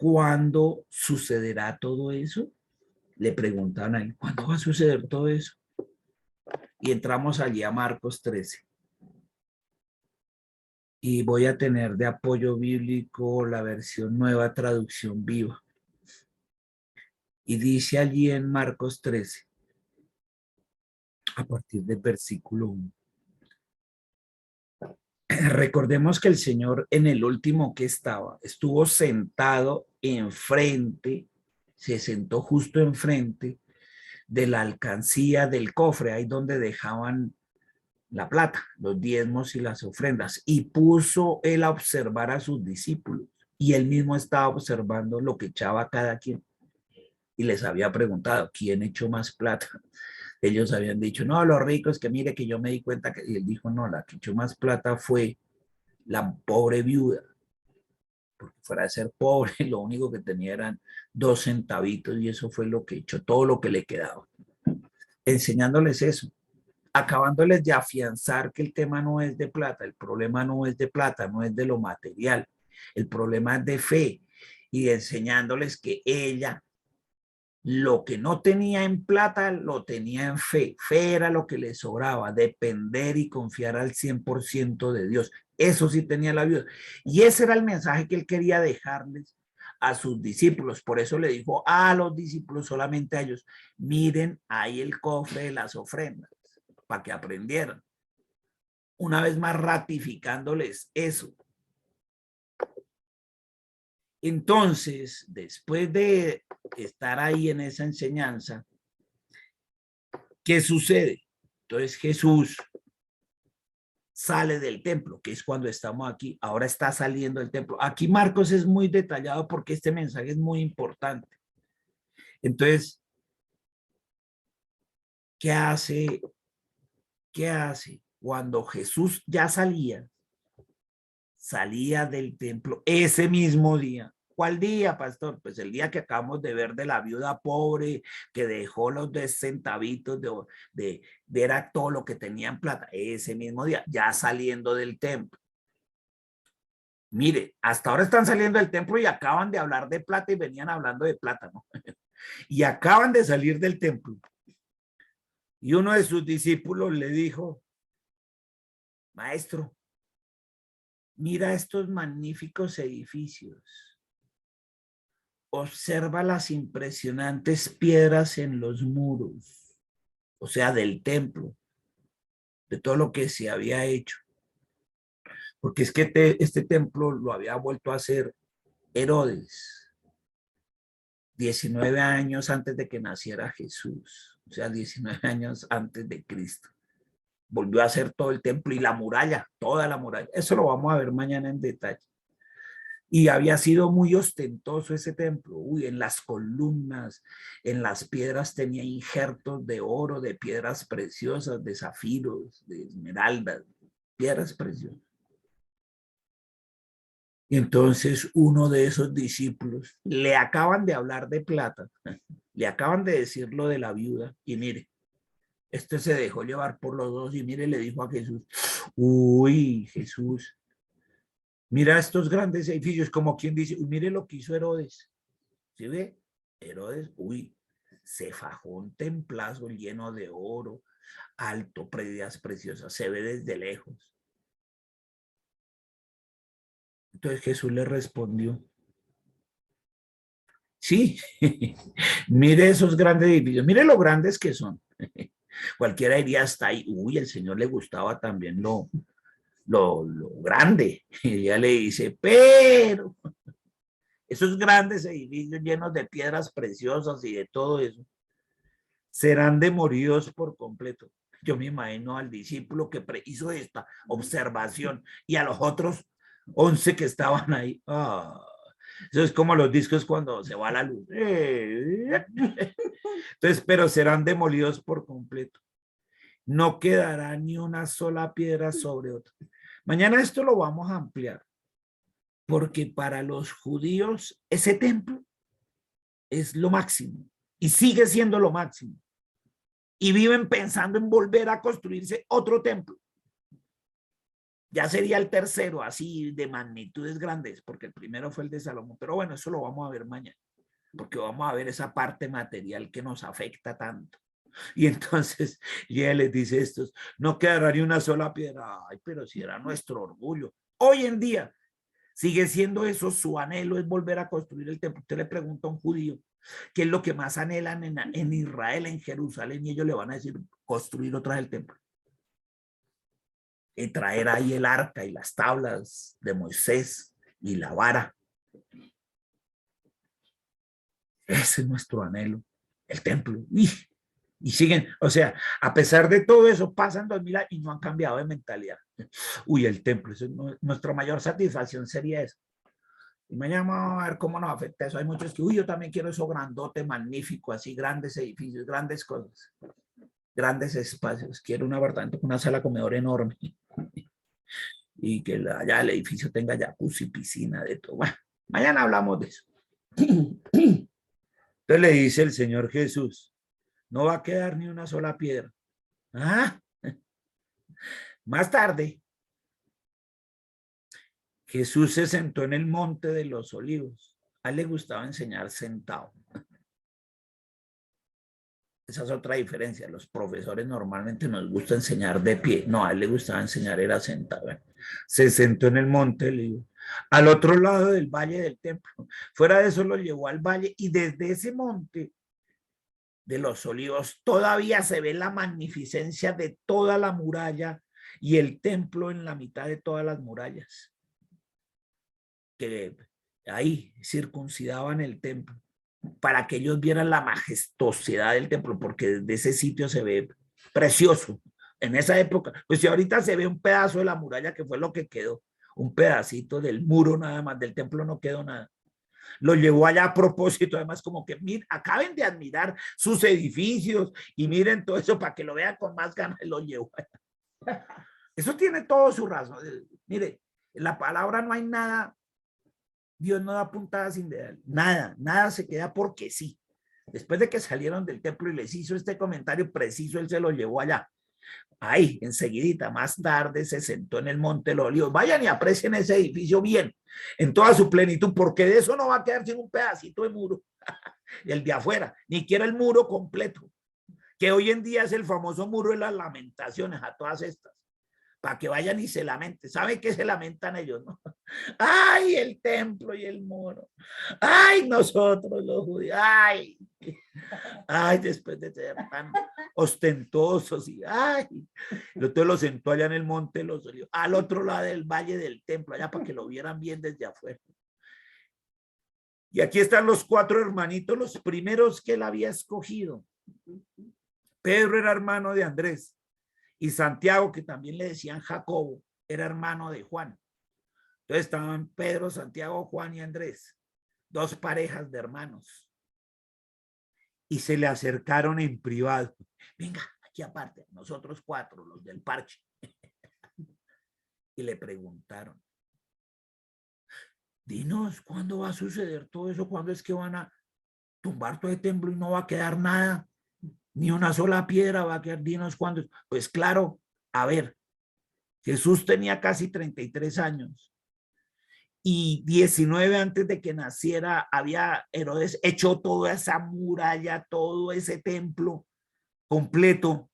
¿cuándo sucederá todo eso? Le preguntaban a él, ¿cuándo va a suceder todo eso? Y entramos allí a Marcos 13. Y voy a tener de apoyo bíblico la versión Nueva Traducción Viva. Y dice allí en Marcos 13, a partir del versículo 1. Recordemos que el Señor en el último que estuvo sentado enfrente, se sentó justo enfrente de la alcancía del cofre, ahí donde dejaban la plata, los diezmos y las ofrendas, y puso él a observar a sus discípulos, y él mismo estaba observando lo que echaba cada quien, y les había preguntado, ¿quién echó más plata? Ellos habían dicho, no, los ricos, que mire que yo me di cuenta que, y él dijo, no, la que echó más plata fue la pobre viuda, porque fuera de ser pobre, lo único que tenía eran 2 centavitos, y eso fue lo que echó, todo lo que le quedaba, enseñándoles eso, acabándoles de afianzar que el tema no es de plata, el problema no es de plata, no es de lo material, el problema es de fe, y enseñándoles que ella lo que no tenía en plata lo tenía en fe. Fe era lo que le sobraba, depender y confiar al 100% de Dios. Eso sí tenía la viuda. Y ese era el mensaje que él quería dejarles a sus discípulos. Por eso le dijo a los discípulos, solamente a ellos, miren ahí el cofre de las ofrendas, para que aprendieran. Una vez más ratificándoles eso. Entonces, después de estar ahí en esa enseñanza, ¿qué sucede? Entonces Jesús sale del templo, que es cuando estamos aquí, ahora está saliendo del templo. Aquí Marcos es muy detallado porque este mensaje es muy importante. Entonces, ¿qué hace? ¿Qué hace? Cuando Jesús ya salía del templo ese mismo día. ¿Cuál día, pastor? Pues el día que acabamos de ver de la viuda pobre que dejó los 10 centavitos de ver todo lo que tenía en plata. Ese mismo día, ya saliendo del templo. Mire, hasta ahora están saliendo del templo y acaban de hablar de plata y venían hablando de plata, ¿no? Y acaban de salir del templo. Y uno de sus discípulos le dijo, maestro, mira estos magníficos edificios. Observa las impresionantes piedras en los muros, o sea, del templo, de todo lo que se había hecho. Porque es que este templo lo había vuelto a hacer Herodes, 19 años antes de que naciera Jesús, o sea, 19 años antes de Cristo. Volvió a hacer todo el templo y la muralla, toda la muralla. Eso lo vamos a ver mañana en detalle. Y había sido muy ostentoso ese templo. Uy, en las columnas, en las piedras tenía injertos de oro, de piedras preciosas, de zafiros, de esmeraldas, piedras preciosas. Y entonces uno de esos discípulos le acaban de hablar de plata, le acaban de decir lo de la viuda, y mire, este se dejó llevar por los dos y mire, le dijo a Jesús, uy, Jesús, mira estos grandes edificios, como quien dice, uy, mire lo que hizo Herodes. ¿Sí ve? Herodes, uy, se fajó un templazo lleno de oro, alto, predias preciosas, se ve desde lejos. Entonces Jesús le respondió, sí, mire esos grandes edificios, mire lo grandes que son. Cualquiera diría hasta ahí, uy, el Señor le gustaba también lo grande. Y ella le dice, pero esos grandes edificios llenos de piedras preciosas y de todo eso, serán demolidos por completo. Yo me imagino al discípulo que hizo esta observación y a los otros 11 que estaban ahí. Eso es como los discos cuando se va la luz. Entonces, pero serán demolidos por completo. No quedará ni una sola piedra sobre otra. Mañana esto lo vamos a ampliar, porque para los judíos ese templo es lo máximo y sigue siendo lo máximo. Y viven pensando en volver a construirse otro templo. Ya sería el tercero, así de magnitudes grandes, porque el primero fue el de Salomón. Pero bueno, eso lo vamos a ver mañana, porque vamos a ver esa parte material que nos afecta tanto. Y entonces, y él les dice estos, no quedará ni una sola piedra. Ay, pero si era nuestro orgullo. Hoy en día sigue siendo eso, su anhelo es volver a construir el templo. Usted le pregunta a un judío qué es lo que más anhelan en Israel, en Jerusalén, y ellos le van a decir construir otra vez el templo. Y traer ahí el arca y las tablas de Moisés y la vara. Ese es nuestro anhelo, el templo. Y siguen, o sea, a pesar de todo eso, pasan 2000 años y no han cambiado de mentalidad. Uy, el templo, eso no, nuestra mayor satisfacción sería eso. Y mañana vamos a ver cómo nos afecta eso. Hay muchos que, uy, yo también quiero eso grandote, magnífico, así, grandes edificios, grandes cosas, grandes espacios. Quiero un apartamento con una sala comedor enorme y que allá el edificio tenga jacuzzi, piscina, de todo. Bueno, mañana hablamos de eso. Entonces le dice el Señor Jesús, no va a quedar ni una sola piedra. Ah, más tarde, Jesús se sentó en el monte de los olivos. A él le gustaba enseñar sentado. Esa es otra diferencia. Los profesores normalmente nos gusta enseñar de pie. No, a él le gustaba enseñar era sentado. Se sentó en el monte del olivo, al otro lado del valle del templo. Fuera de eso lo llevó al valle y desde ese monte de los olivos todavía se ve la magnificencia de toda la muralla y el templo en la mitad de todas las murallas. Que ahí circuncidaban el templo para que ellos vieran la majestuosidad del templo, porque desde ese sitio se ve precioso. En esa época, pues si ahorita se ve un pedazo de la muralla que fue lo que quedó, un pedacito del muro nada más, del templo no quedó nada. Lo llevó allá a propósito, además como que miren, acaben de admirar sus edificios y miren todo eso para que lo vean con más ganas, lo llevó allá. Eso tiene todo su razón. Mire, en la palabra no hay nada. Dios no da puntadas sin dedo, nada, nada se queda porque sí. Después de que salieron del templo y les hizo este comentario preciso, él se lo llevó allá. Ahí, enseguidita, más tarde se sentó en el Monte de los Olivos. Vayan y aprecien ese edificio bien, en toda su plenitud, porque de eso no va a quedar sin un pedacito de muro, el de afuera, ni siquiera el muro completo, que hoy en día es el famoso muro de las lamentaciones, a todas estas, para que vayan y se lamenten. ¿Saben qué se lamentan ellos, no? Ay, el templo y el muro. Ay, nosotros los judíos. Ay, después de ser tan ostentosos y ay. Entonces lo sentó allá en el monte de los olivos, al otro lado del valle del templo, allá para que lo vieran bien desde afuera. Y aquí están los 4 hermanitos, los primeros que él había escogido. Pedro era hermano de Andrés y Santiago, que también le decían Jacobo, era hermano de Juan. Entonces estaban Pedro, Santiago, Juan y Andrés, 2 parejas de hermanos. Y se le acercaron en privado. Venga, aquí aparte, nosotros 4, los del parche. Y le preguntaron, dinos, ¿cuándo va a suceder todo eso? ¿Cuándo es que van a tumbar todo el templo y no va a quedar nada? Ni una sola piedra va a quedar. Dinos cuándo. Pues claro, a ver, Jesús tenía casi 33 años. Y 19 antes de que naciera, había Herodes hecho toda esa muralla, todo ese templo completo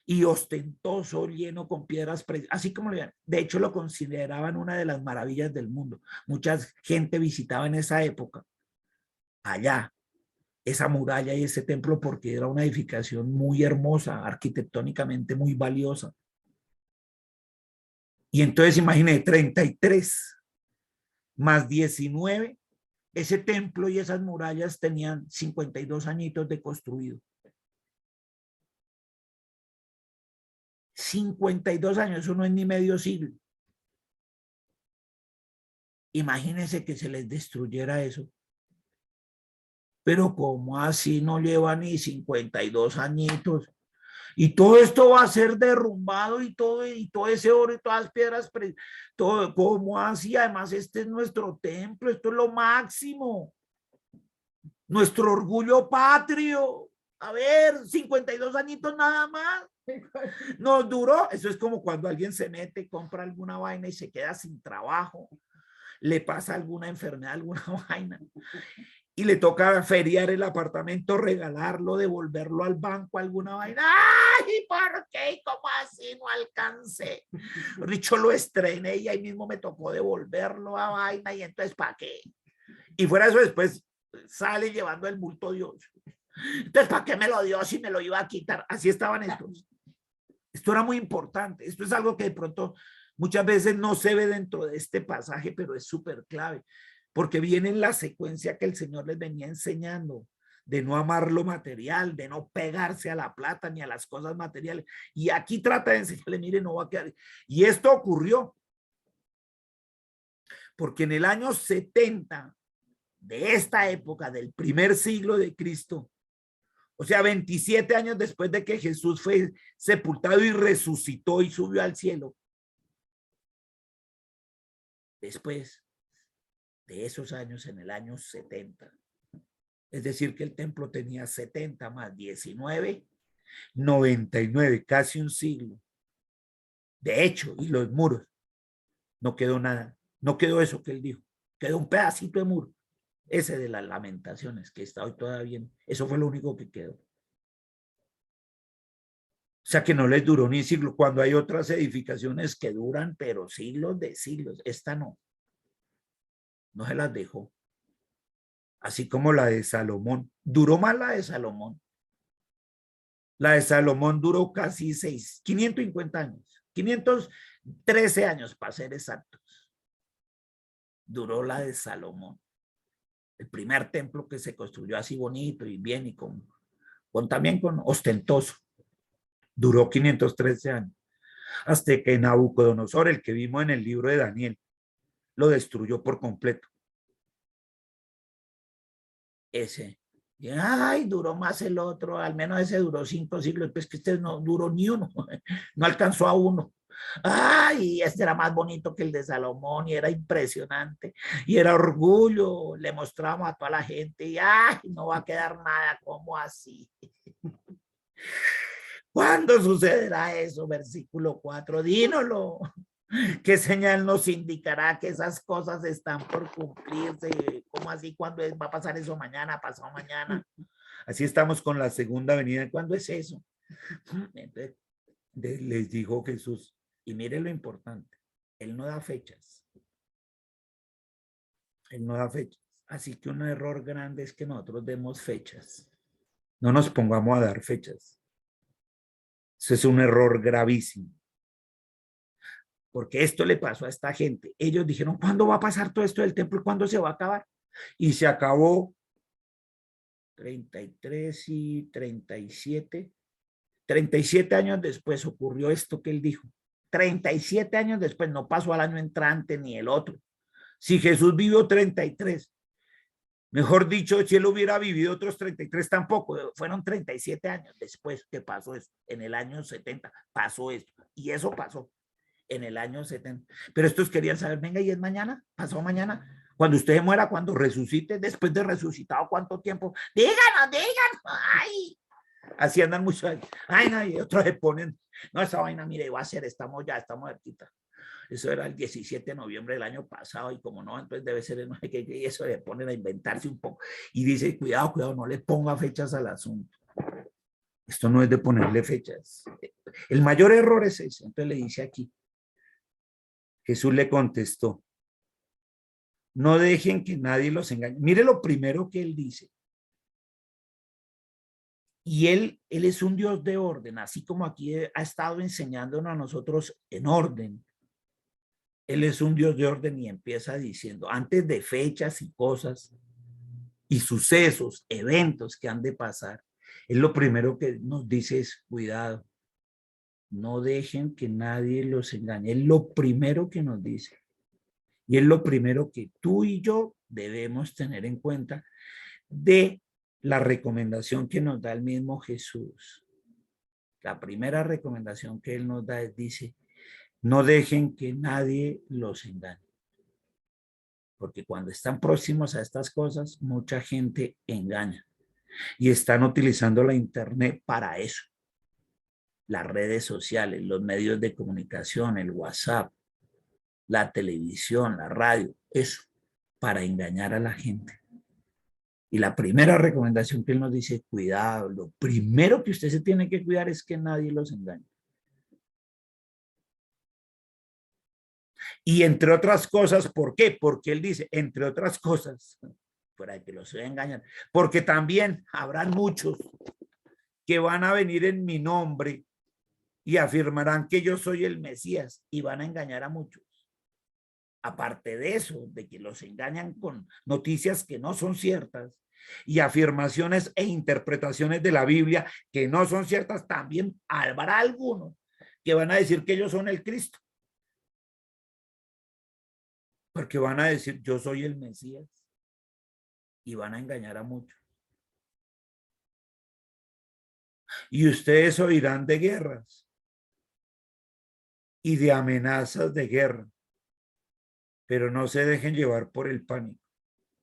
y ostentoso, lleno con piedras preciosas, así como de hecho lo consideraban una de las maravillas del mundo. Mucha gente visitaba en esa época allá esa muralla y ese templo porque era una edificación muy hermosa, arquitectónicamente muy valiosa. Y entonces imagínate, 33 más 19, ese templo y esas murallas tenían 52 añitos de construido. 52 años, eso no es ni medio siglo. Imagínense que se les destruyera eso. Pero ¿cómo así no lleva ni 52 añitos? Y todo esto va a ser derrumbado y todo ese oro y todas las piedras, todo, ¿cómo así? Además, este es nuestro templo, esto es lo máximo. Nuestro orgullo patrio. A ver, 52 añitos nada más. Nos duró, eso es como cuando alguien se mete, compra alguna vaina y se queda sin trabajo, le pasa alguna enfermedad, alguna vaina, y le toca feriar el apartamento, regalarlo, devolverlo al banco, alguna vaina. ¡Ay, por qué! ¿Cómo así no alcancé? Dicho, lo estrené y ahí mismo me tocó devolverlo a vaina, y entonces, ¿para qué? Y fuera eso, después sale llevando el bulto Dios. Entonces, ¿para qué me lo dio si me lo iba a quitar? Así estaban estos. Esto era muy importante. Esto es algo que de pronto muchas veces no se ve dentro de este pasaje, pero es súper clave, porque viene en la secuencia que el Señor les venía enseñando, de no amar lo material, de no pegarse a la plata ni a las cosas materiales. Y aquí trata de enseñarle, mire, no va a quedar. Y esto ocurrió porque en el año 70 de esta época, del primer siglo de Cristo, o sea, 27 años después de que Jesús fue sepultado y resucitó y subió al cielo, después de esos años, en el año 70, es decir, que el templo tenía 70 más 19, 99, casi un siglo. De hecho, y los muros, no quedó nada, no quedó eso que él dijo, quedó un pedacito de muro, ese de las Lamentaciones, que está hoy todavía, eso fue lo único que quedó. O sea que no les duró ni siglo, cuando hay otras edificaciones que duran, pero siglos de siglos, esta no, no se las dejó. Así como la de Salomón, duró más la de Salomón. La de Salomón duró casi 550 años, 513 años para ser exactos. Duró la de Salomón, el primer templo que se construyó así bonito y bien y también con ostentoso. Duró 513 años, hasta que Nabucodonosor, el que vimos en el libro de Daniel, lo destruyó por completo. Ese, ay, duró más el otro, al menos ese duró 5 siglos, pues que este no duró ni uno, no alcanzó a uno. Ay, este era más bonito que el de Salomón y era impresionante y era orgullo, le mostramos a toda la gente y ay, no va a quedar nada, como así. ¿Cuándo sucederá eso? Versículo 4, dínoslo. ¿Qué señal nos indicará que esas cosas están por cumplirse? ¿Cómo así? ¿Cuándo va a pasar eso? Mañana, pasado mañana. Así estamos con la segunda venida. ¿Cuándo es eso? Entonces, les dijo Jesús, y mire lo importante, él no da fechas. Él no da fechas. Así que un error grande es que nosotros demos fechas. No nos pongamos a dar fechas. Eso es un error gravísimo. Porque esto le pasó a esta gente. Ellos dijeron, ¿cuándo va a pasar todo esto del templo y cuándo se va a acabar? Y se acabó 33 y 37. 37 años después ocurrió esto que él dijo. 37 años después, no pasó al año entrante ni el otro. Si Jesús vivió 33, mejor dicho, si él hubiera vivido otros 33 tampoco, fueron 37 años después que pasó esto. En el año 70 pasó esto y eso pasó en el año 70. Pero estos querían saber, venga, ¿y es mañana? ¿Pasó mañana? Cuando usted muera, cuando resucite, después de resucitado, ¿cuánto tiempo? Díganos, díganos. Ay, así andan muchos. Ay, no, y otros se ponen, no, esa vaina, mire, va a ser, estamos cerquita. Eso era el 17 de noviembre del año pasado y como no, entonces debe ser el no sé qué, y eso le ponen a inventarse un poco. Y dice, cuidado, cuidado, no le ponga fechas al asunto. Esto no es de ponerle fechas. El mayor error es ese. Entonces le dice aquí, Jesús le contestó, no dejen que nadie los engañe. Mire lo primero que él dice. Y él es un Dios de orden, así como aquí ha estado enseñándonos a nosotros en orden. Él es un Dios de orden y empieza diciendo, antes de fechas y cosas y sucesos, eventos que han de pasar, él lo primero que nos dice es cuidado. No dejen que nadie los engañe. Es lo primero que nos dice. Y es lo primero que tú y yo debemos tener en cuenta de la recomendación que nos da el mismo Jesús. La primera recomendación que él nos da es, dice, no dejen que nadie los engañe. Porque cuando están próximos a estas cosas, mucha gente engaña. Y están utilizando la internet para eso. las redes sociales, los medios de comunicación, el WhatsApp, la televisión, la radio, eso, para engañar a la gente. Y la primera recomendación que él nos dice, cuidado, lo primero que usted se tiene que cuidar es que nadie los engañe. Y entre otras cosas, ¿por qué? Porque él dice, entre otras cosas, para que los engañan, porque también habrán muchos que van a venir en mi nombre y afirmarán que yo soy el Mesías y van a engañar a muchos. Aparte de eso, de que los engañan con noticias que no son ciertas y afirmaciones e interpretaciones de la Biblia que no son ciertas, también habrá algunos que van a decir que ellos son el Cristo. Porque van a decir, yo soy el Mesías y van a engañar a muchos. Y ustedes oirán de guerras y de amenazas de guerra, pero no se dejen llevar por el pánico.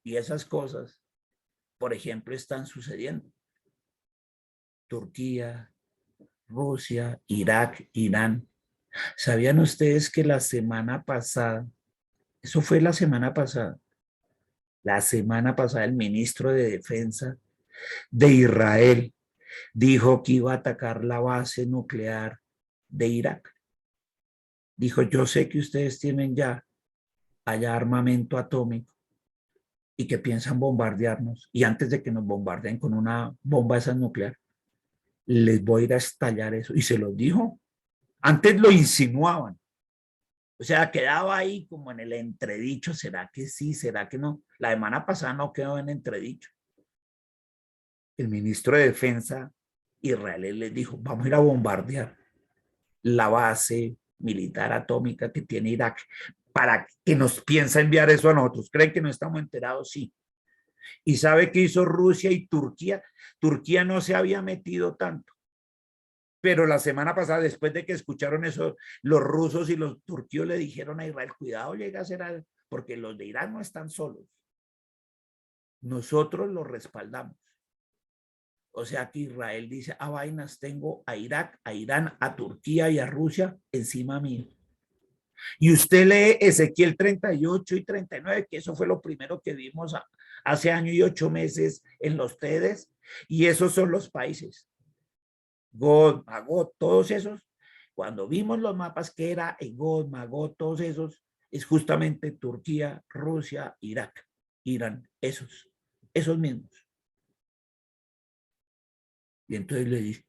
Y esas cosas, por ejemplo, están sucediendo. Turquía, Rusia, Irak, Irán. ¿Sabían ustedes que la semana pasada, eso fue la semana pasada el ministro de Defensa de Israel dijo que iba a atacar la base nuclear de Irak? Dijo, yo sé que ustedes tienen ya allá armamento atómico y que piensan bombardearnos, y antes de que nos bombardeen con una bomba esa nuclear, les voy a ir a estallar eso. Y se los dijo. Antes lo insinuaban. O sea, quedaba ahí como en el entredicho. ¿Será que sí? ¿Será que no? La semana pasada no quedó en entredicho. El ministro de Defensa israelí les dijo, vamos a ir a bombardear la base militar atómica que tiene Irak. ¿Para que nos piensa enviar eso a nosotros? ¿Creen que no estamos enterados? Sí. ¿Y sabe qué hizo Rusia y Turquía? Turquía no se había metido tanto. Pero la semana pasada, después de que escucharon eso, los rusos y los turquios le dijeron a Israel, cuidado, llega a ser algo, porque los de Irán no están solos. Nosotros los respaldamos. O sea que Israel dice, a vainas, tengo a Irak, a Irán, a Turquía y a Rusia encima mío. Y usted lee Ezequiel 38 y 39, que eso fue lo primero que vimos hace año y 8 meses en los TEDes, y esos son los países. God, Magog, todos esos. Cuando vimos los mapas que era God, Magog, todos esos, es justamente Turquía, Rusia, Irak, Irán, esos mismos. Y entonces le dice,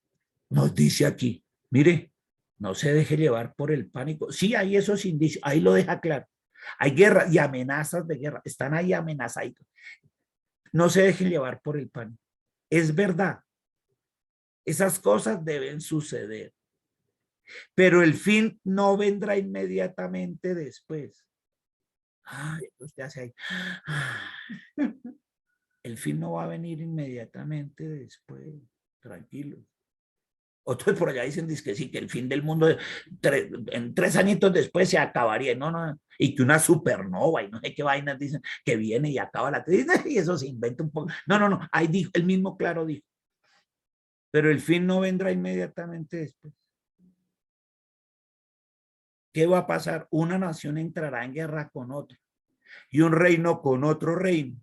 nos dice aquí, mire, no se deje llevar por el pánico. Sí, hay esos indicios, ahí lo deja claro. Hay guerra y amenazas de guerra, están ahí amenazados. No se dejen llevar por el pánico. Es verdad, esas cosas deben suceder, pero el fin no vendrá inmediatamente después. Ay, usted hace ahí. El fin no va a venir inmediatamente después, tranquilo. Otros por allá dicen que sí, que el fin del mundo en 3 añitos después se acabaría, no, no, y que una supernova y no sé qué vainas dicen que viene y acaba la y eso se inventa un poco. No, no, no, ahí dijo, el mismo claro dijo, pero el fin no vendrá inmediatamente después. ¿Qué va a pasar? Una nación entrará en guerra con otra y un reino con otro reino.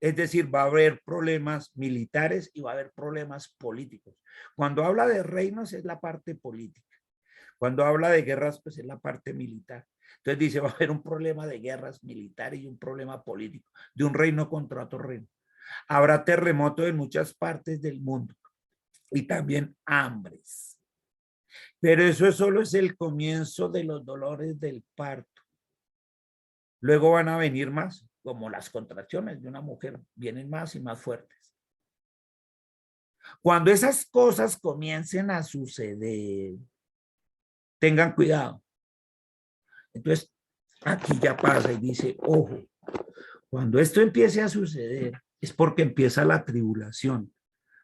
Es decir, va a haber problemas militares y va a haber problemas políticos. Cuando habla de reinos es la parte política. Cuando habla de guerras, pues es la parte militar. Entonces dice, va a haber un problema de guerras militares y un problema político, de un reino contra otro reino. Habrá terremotos en muchas partes del mundo y también hambres. Pero eso solo es el comienzo de los dolores del parto. Luego van a venir más, como las contracciones de una mujer, vienen más y más fuertes. Cuando esas cosas comiencen a suceder, tengan cuidado. Entonces, aquí ya pasa y dice, ojo, cuando esto empiece a suceder, es porque empieza la tribulación,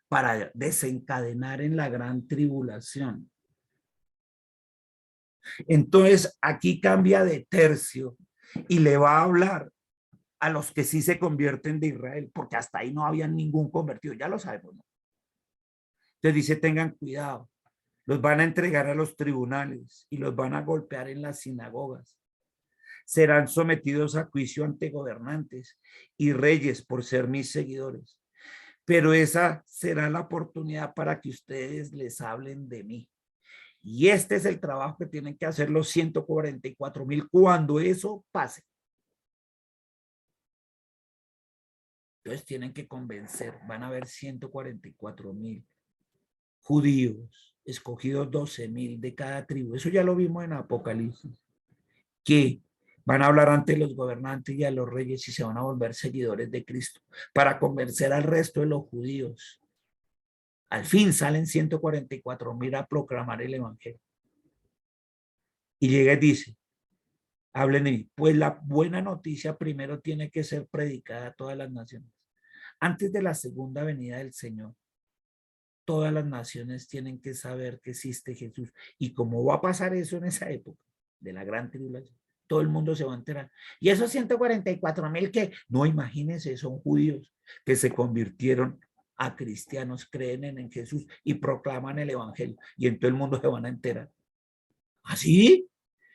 para desencadenar en la gran tribulación. Entonces, aquí cambia de tercio y le va a hablar a los que sí se convierten de Israel, porque hasta ahí no había ningún convertido, ya lo sabemos, ¿no? Entonces dice, tengan cuidado, Los van a entregar a los tribunales y los van a golpear en las sinagogas. Serán sometidos a juicio ante gobernantes y reyes por ser mis seguidores. Pero esa será la oportunidad para que ustedes les hablen de mí. Y este es el trabajo que tienen que hacer los 144,000 cuando eso pase. Entonces tienen que convencer, van a haber 144,000 judíos, escogidos 12,000 de cada tribu. Eso ya lo vimos en Apocalipsis, que van a hablar ante los gobernantes y a los reyes y se van a volver seguidores de Cristo para convencer al resto de los judíos. Al fin salen 144,000 a proclamar el evangelio. Y llega y dice, hablen de mí. Pues la buena noticia primero tiene que ser predicada a todas las naciones. Antes de la segunda venida del Señor, todas las naciones tienen que saber que existe Jesús. Y como va a pasar eso en esa época de la gran tribulación, todo el mundo se va a enterar. Y esos 144,000 que, no, imagínense, son judíos que se convirtieron a cristianos, creen en Jesús y proclaman el evangelio. Y en todo el mundo se van a enterar. ¿Así?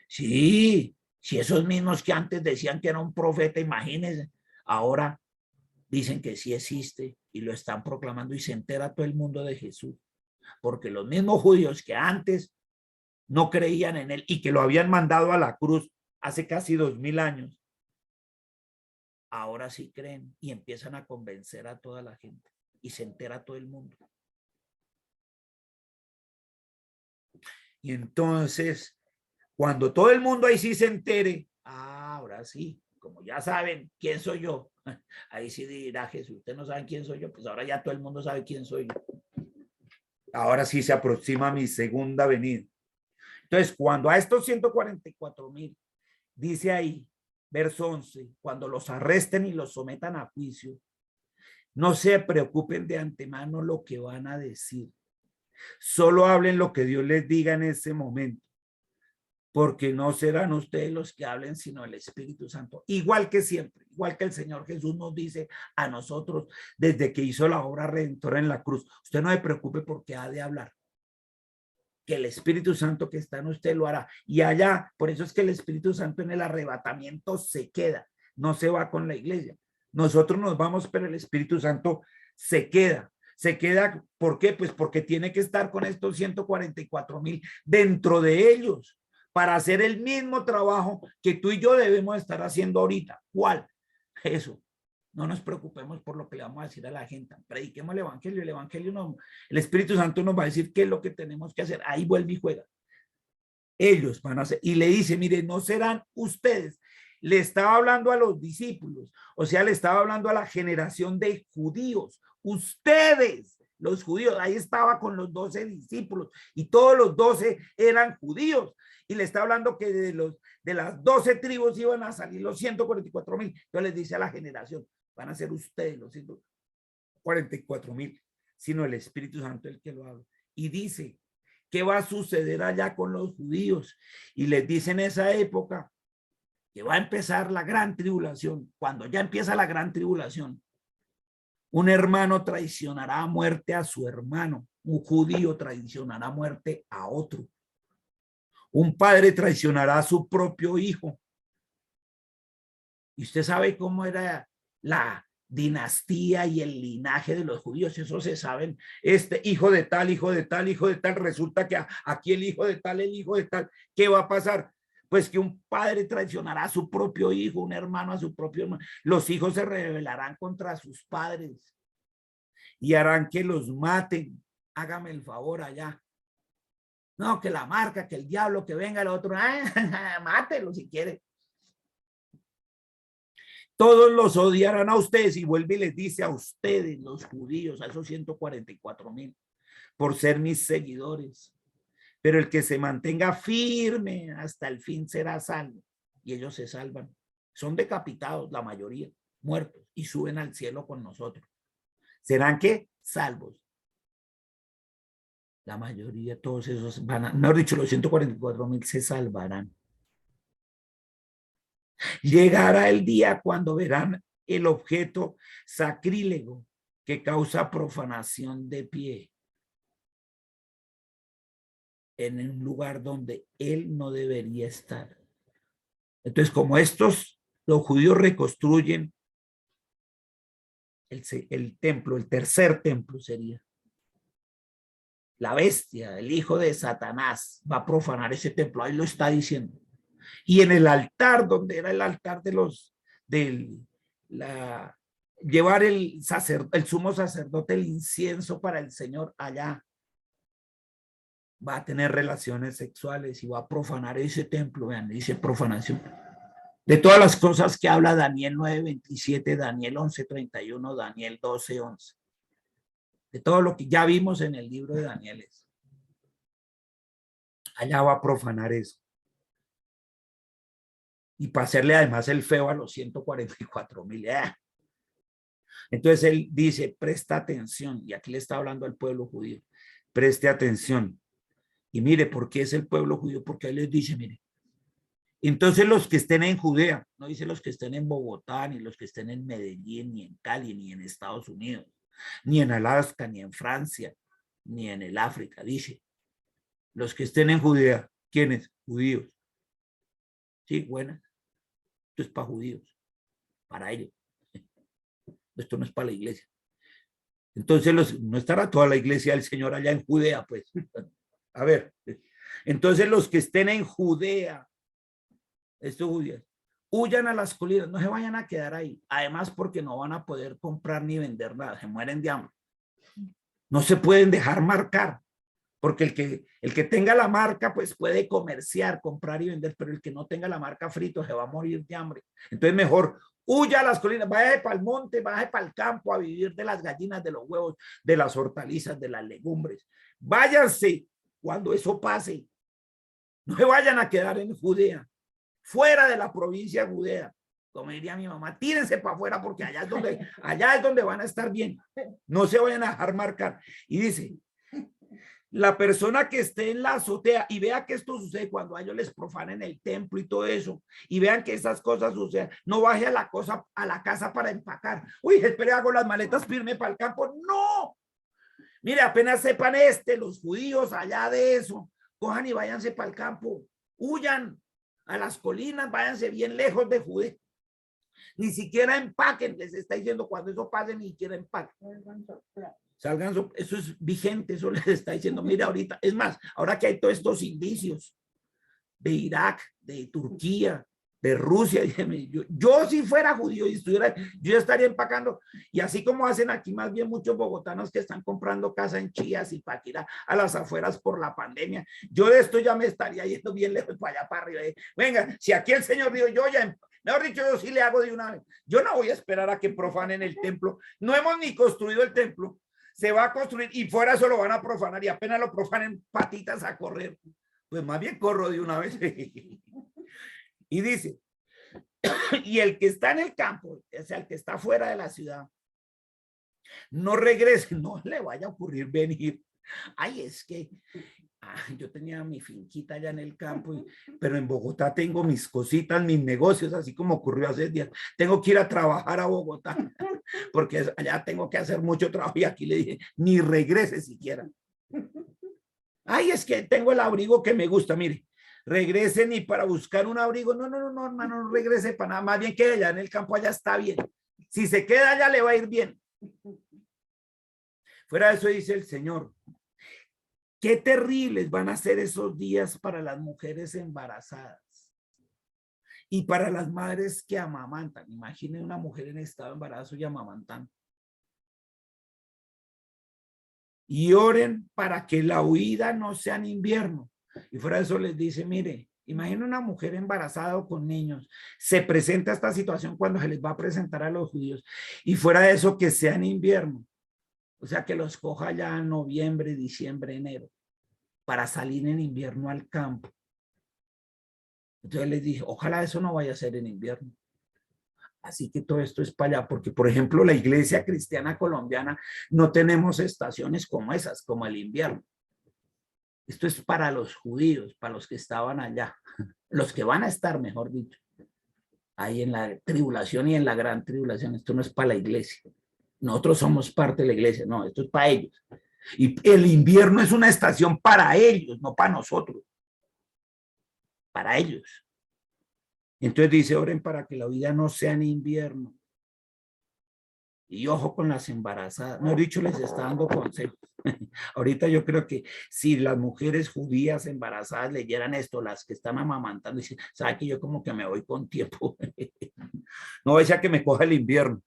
Sí, si esos mismos que antes decían que era un profeta, imagínense, ahora dicen que sí existe y lo están proclamando y se entera todo el mundo de Jesús. Porque los mismos judíos que antes no creían en él y que lo habían mandado a la cruz hace casi 2000 años, ahora sí creen y empiezan a convencer a toda la gente y se entera todo el mundo. Y entonces, cuando todo el mundo ahí sí se entere, ahora sí, como ya saben quién soy yo, ahí sí dirá Jesús, ustedes no saben quién soy yo, pues ahora ya todo el mundo sabe quién soy yo. Ahora sí se aproxima mi segunda venida. Entonces, cuando a estos 144,000, dice ahí, verso 11, cuando los arresten y los sometan a juicio, no se preocupen de antemano lo que van a decir. Solo hablen lo que Dios les diga en ese momento, porque no serán ustedes los que hablen, sino el Espíritu Santo. Igual que siempre, igual que el Señor Jesús nos dice a nosotros desde que hizo la obra redentora en la cruz. Usted no se preocupe porque ha de hablar, que el Espíritu Santo que está en usted lo hará. Y allá, por eso es que el Espíritu Santo en el arrebatamiento se queda, no se va con la iglesia. Nosotros nos vamos, pero el Espíritu Santo se queda. Se queda, ¿por qué? Pues porque tiene que estar con estos 144,000 dentro de ellos para hacer el mismo trabajo que tú y yo debemos estar haciendo ahorita. ¿Cuál? Eso. No nos preocupemos por lo que le vamos a decir a la gente. Prediquemos el evangelio no, el Espíritu Santo nos va a decir qué es lo que tenemos que hacer. Ahí vuelve y juega. Ellos van a hacer, y le dice, mire, no serán ustedes. Le estaba hablando a los discípulos, o sea, le estaba hablando a la generación de judíos. Ustedes, los judíos, ahí estaba con los 12 discípulos y todos los 12 eran judíos. Y le está hablando que de las 12 tribus iban a salir los 144,000. Entonces les dice a la generación, van a ser ustedes los 144,000, sino el Espíritu Santo el que lo habla. Y dice, ¿qué va a suceder allá con los judíos? Y les dice en esa época que va a empezar la gran tribulación. Cuando ya empieza la gran tribulación, un hermano traicionará a muerte a su hermano, un judío traicionará a muerte a otro, un padre traicionará a su propio hijo. Y usted sabe cómo era la dinastía y el linaje de los judíos, eso se saben, este hijo de tal, hijo de tal, hijo de tal, resulta que aquí el hijo de tal, el hijo de tal, ¿qué va a pasar? Pues que un padre traicionará a su propio hijo, un hermano a su propio hermano, los hijos se rebelarán contra sus padres y harán que los maten, hágame el favor allá. No, que la marca, que el diablo, que venga el otro, mátelo si quiere. Todos los odiarán a ustedes, y vuelve y les dice a ustedes, los judíos, a esos 144,000, por ser mis seguidores. Pero el que se mantenga firme hasta el fin será salvo. Y ellos se salvan. Son decapitados, la mayoría, muertos, y suben al cielo con nosotros. ¿Serán qué? Salvos. La mayoría, todos esos van a, mejor dicho, los 144,000 se salvarán. Llegará el día cuando verán el objeto sacrílego que causa profanación de pie. en un lugar donde él no debería estar. Entonces, como los judíos reconstruyen el templo, el tercer templo sería. La bestia, el hijo de Satanás, va a profanar ese templo. Ahí lo está diciendo. Y en el altar, donde era el altar llevar el sumo sacerdote el incienso para el Señor, allá va a tener relaciones sexuales y va a profanar ese templo. Vean, dice profanación. De todas las cosas que habla Daniel 9:27, Daniel 11:31, Daniel 12:11. De todo lo que ya vimos en el libro de Daniel. Allá va a profanar eso. Y para hacerle además el feo a los 144,000. Entonces él dice, presta atención. Y aquí le está hablando al pueblo judío. Preste atención. Y mire, ¿por qué es el pueblo judío? Porque él les dice, mire. Entonces los que estén en Judea, no dice los que estén en Bogotá, ni los que estén en Medellín, ni en Cali, ni en Estados Unidos, ni en Alaska, ni en Francia, ni en el África. Dice, los que estén en Judea, ¿quiénes? Judíos. Sí, buenas. Esto es para judíos, para ellos. Esto no es para la iglesia. Entonces no estará toda la iglesia del Señor allá en Judea, pues. A ver, entonces los que estén en Judea, estos judíos, huyan a las colinas, no se vayan a quedar ahí. Además, porque no van a poder comprar ni vender nada, se mueren de hambre. No se pueden dejar marcar, porque el que tenga la marca, pues puede comerciar, comprar y vender, pero el que no tenga la marca frito se va a morir de hambre. Entonces, mejor huya a las colinas, vaya para el monte, vaya para el campo a vivir de las gallinas, de los huevos, de las hortalizas, de las legumbres. Váyanse cuando eso pase. No se vayan a quedar en Judea, fuera de la provincia de Judea. Como diría mi mamá, tírense para afuera porque allá es donde van a estar bien. No se vayan a dejar marcar. Y dice, la persona que esté en la azotea y vea que esto sucede cuando a ellos les profanen el templo y todo eso, y vean que esas cosas suceden, no baje a la casa para empacar. Uy, espere, hago las maletas, firme para el campo. No. Mire, apenas sepan los judíos allá de eso, cojan y váyanse para el campo, huyan a las colinas, váyanse bien lejos de Judea. Ni siquiera empaquen, les está diciendo cuando eso pase, ni siquiera empaquen. Salgan, eso es vigente, eso les está diciendo, mira ahorita, es más, ahora que hay todos estos indicios de Irak, de Turquía, de Rusia, yo si fuera judío y estuviera, yo estaría empacando, y así como hacen aquí más bien muchos bogotanos que están comprando casa en Chías y Paquirá a las afueras por la pandemia, yo de esto ya me estaría yendo bien lejos para allá para arriba. Venga, si aquí el Señor dijo, yo ya, mejor dicho, yo sí le hago de una vez, yo no voy a esperar a que profanen el templo, no hemos ni construido el templo, se va a construir y fuera eso lo van a profanar y apenas lo profanen, patitas a correr. Pues más bien corro de una vez. Y dice, y el que está en el campo, o sea, el que está fuera de la ciudad, no regrese, no le vaya a ocurrir venir. Ay, es que yo tenía mi finquita allá en el campo, pero en Bogotá tengo mis cositas, mis negocios, así como ocurrió hace días. Tengo que ir a trabajar a Bogotá, porque allá tengo que hacer mucho trabajo y aquí le dije, ni regrese siquiera. Ay, es que tengo el abrigo que me gusta, mire. Regrese ni para buscar un abrigo. No, hermano, no regrese para nada. Más bien quede allá en el campo, allá está bien. Si se queda allá, le va a ir bien. Fuera de eso dice el Señor. Qué terribles van a ser esos días para las mujeres embarazadas y para las madres que amamantan. Imaginen una mujer en estado de embarazo y amamantando. Y oren para que la huida no sea en invierno. Y fuera de eso les dice, mire, imagina una mujer embarazada o con niños, se presenta esta situación cuando se les va a presentar a los judíos, y fuera de eso que sea en invierno, o sea que los coja ya en noviembre, diciembre, enero, para salir en invierno al campo. Entonces les dije, ojalá eso no vaya a ser en invierno. Así que todo esto es para allá, porque por ejemplo la iglesia cristiana colombiana no tenemos estaciones como esas, como el invierno. Esto es para los judíos, para los que estaban allá, los que van a estar, mejor dicho, ahí en la tribulación y en la gran tribulación. Esto no es para la iglesia. Nosotros somos parte de la iglesia, no, esto es para ellos. Y el invierno es una estación para ellos, no para nosotros, para ellos. Entonces dice, oren para que la vida no sea en invierno. Y ojo con las embarazadas. No he dicho, les está dando consejos. Ahorita yo creo que si las mujeres judías embarazadas leyeran esto, las que están amamantando, dicen, ¿sabe que yo como que me voy con tiempo? No vaya que me coja el invierno.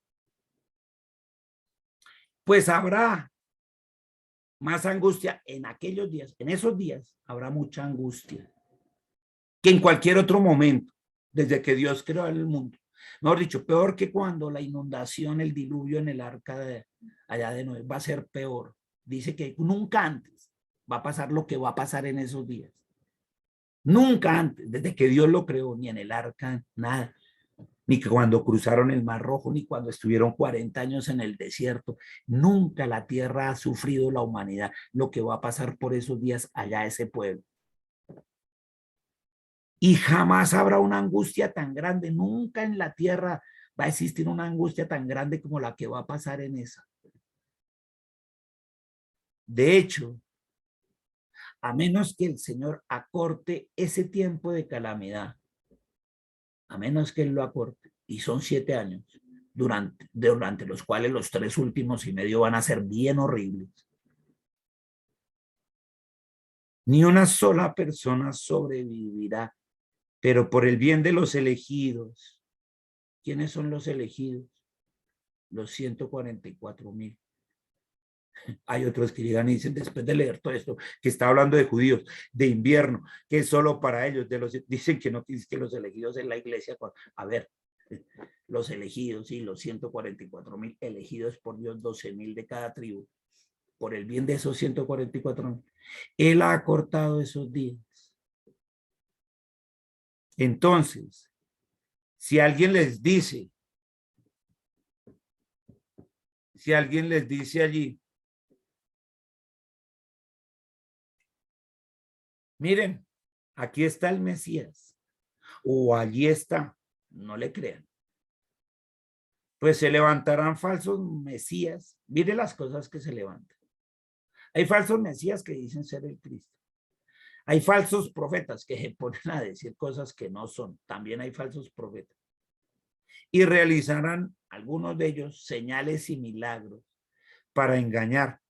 Pues habrá más angustia en aquellos días. En esos días habrá mucha angustia que en cualquier otro momento, desde que Dios creó el mundo. Mejor dicho, peor que cuando la inundación, el diluvio en el arca de allá de Noé, va a ser peor. Dice que nunca antes va a pasar lo que va a pasar en esos días. Nunca antes, desde que Dios lo creó, ni en el arca, nada. Ni que cuando cruzaron el Mar Rojo, ni cuando estuvieron 40 años en el desierto. Nunca la tierra ha sufrido la humanidad lo que va a pasar por esos días allá ese pueblo. Y jamás habrá una angustia tan grande, nunca en la tierra va a existir una angustia tan grande como la que va a pasar en esa. De hecho, a menos que el Señor acorte ese tiempo de calamidad, a menos que Él lo acorte, y son 7 años, durante los cuales los 3 últimos y medio van a ser bien horribles, ni una sola persona sobrevivirá, pero por el bien de los elegidos. ¿Quiénes son los elegidos? Los 144,000. Hay otros que llegan y dicen, después de leer todo esto, que está hablando de judíos, de invierno, que es solo para ellos, dicen que no, que los elegidos en la iglesia. A ver, los elegidos y los 144,000 elegidos por Dios, 12,000 de cada tribu, por el bien de esos 144,000. Él ha acortado esos días. Entonces, si alguien les dice allí, miren, aquí está el Mesías, o allí está, no le crean. Pues se levantarán falsos mesías. Mire las cosas que se levantan. Hay falsos mesías que dicen ser el Cristo. Hay falsos profetas que se ponen a decir cosas que no son. También hay falsos profetas. Y realizarán algunos de ellos señales y milagros para engañar.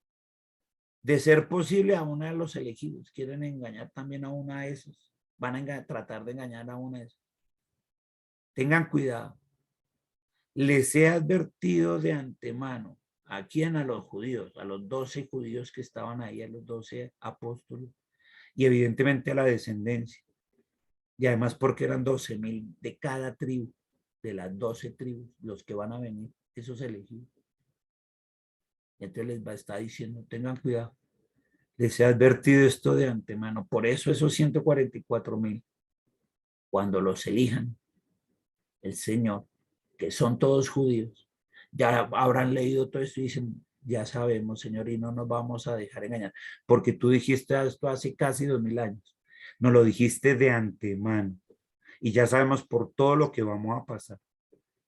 De ser posible a uno de los elegidos. Quieren engañar también a uno de esos. Van a tratar de engañar a uno de esos. Tengan cuidado. Les he advertido de antemano, ¿a quién? A los judíos, a los 12 judíos que estaban ahí, a los 12 apóstoles, y evidentemente a la descendencia. Y además porque eran 12,000 de cada tribu, de las 12 tribus, los que van a venir, esos elegidos. Entonces les va a estar diciendo, tengan cuidado. Les he advertido esto de antemano. Por eso esos 144,000, cuando los elijan el Señor, que son todos judíos, ya habrán leído todo esto y dicen, ya sabemos, Señor, y no nos vamos a dejar engañar, porque tú dijiste esto hace casi 2000 años, nos lo dijiste de antemano, y ya sabemos por todo lo que vamos a pasar,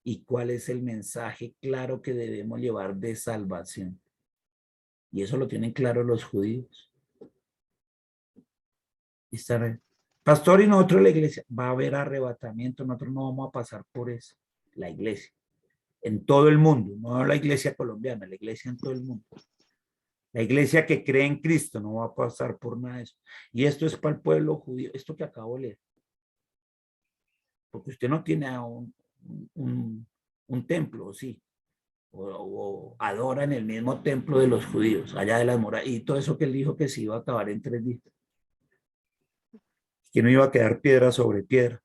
y cuál es el mensaje claro que debemos llevar de salvación. Y eso lo tienen claro los judíos. Pastor, y nosotros la iglesia, va a haber arrebatamiento, nosotros no vamos a pasar por eso, la iglesia. En todo el mundo, no la iglesia colombiana, la iglesia en todo el mundo. La iglesia que cree en Cristo no va a pasar por nada de eso. Y esto es para el pueblo judío, esto que acabo de leer. Porque usted no tiene un templo, sí, o adora en el mismo templo de los judíos, allá de las murallas, y todo eso que él dijo que se iba a acabar en 3 días. Que no iba a quedar piedra sobre piedra.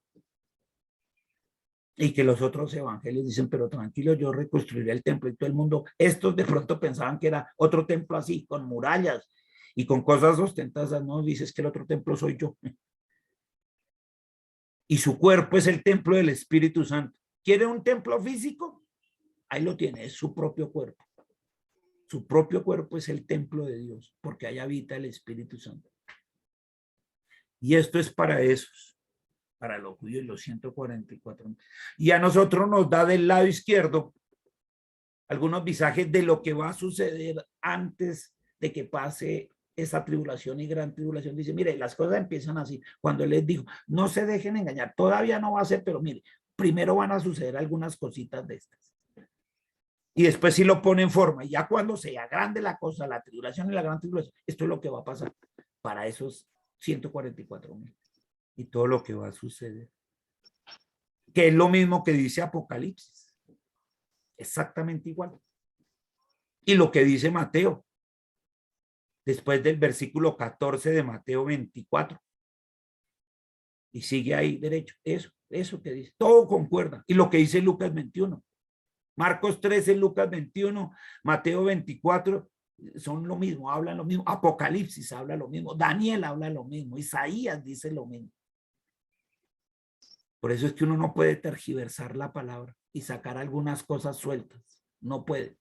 Y que los otros evangelios dicen, pero tranquilo, yo reconstruiré el templo. Y todo el mundo, estos de pronto pensaban que era otro templo así, con murallas y con cosas ostentosas. No, dices que el otro templo soy yo. Y su cuerpo es el templo del Espíritu Santo. ¿Quiere un templo físico? Ahí lo tiene, es su propio cuerpo. Su propio cuerpo es el templo de Dios, porque ahí habita el Espíritu Santo. Y esto es para esos, para los judíos, los 144. Y a nosotros nos da del lado izquierdo algunos visajes de lo que va a suceder antes de que pase esa tribulación y gran tribulación. Dice, mire, las cosas empiezan así. Cuando él les dijo, no se dejen engañar, todavía no va a ser, pero mire, primero van a suceder algunas cositas de estas. Y después sí lo pone en forma. Y ya cuando sea grande la cosa, la tribulación y la gran tribulación, esto es lo que va a pasar para esos 144,000 y todo lo que va a suceder. Que es lo mismo que dice Apocalipsis. Exactamente igual. Y lo que dice Mateo, después del versículo 14 de Mateo 24. Y sigue ahí derecho. Eso que dice. Todo concuerda. Y lo que dice Lucas 21. Marcos 13, Lucas 21, Mateo 24, son lo mismo, hablan lo mismo. Apocalipsis habla lo mismo. Daniel habla lo mismo. Isaías dice lo mismo. Por eso es que uno no puede tergiversar la palabra y sacar algunas cosas sueltas. No puede.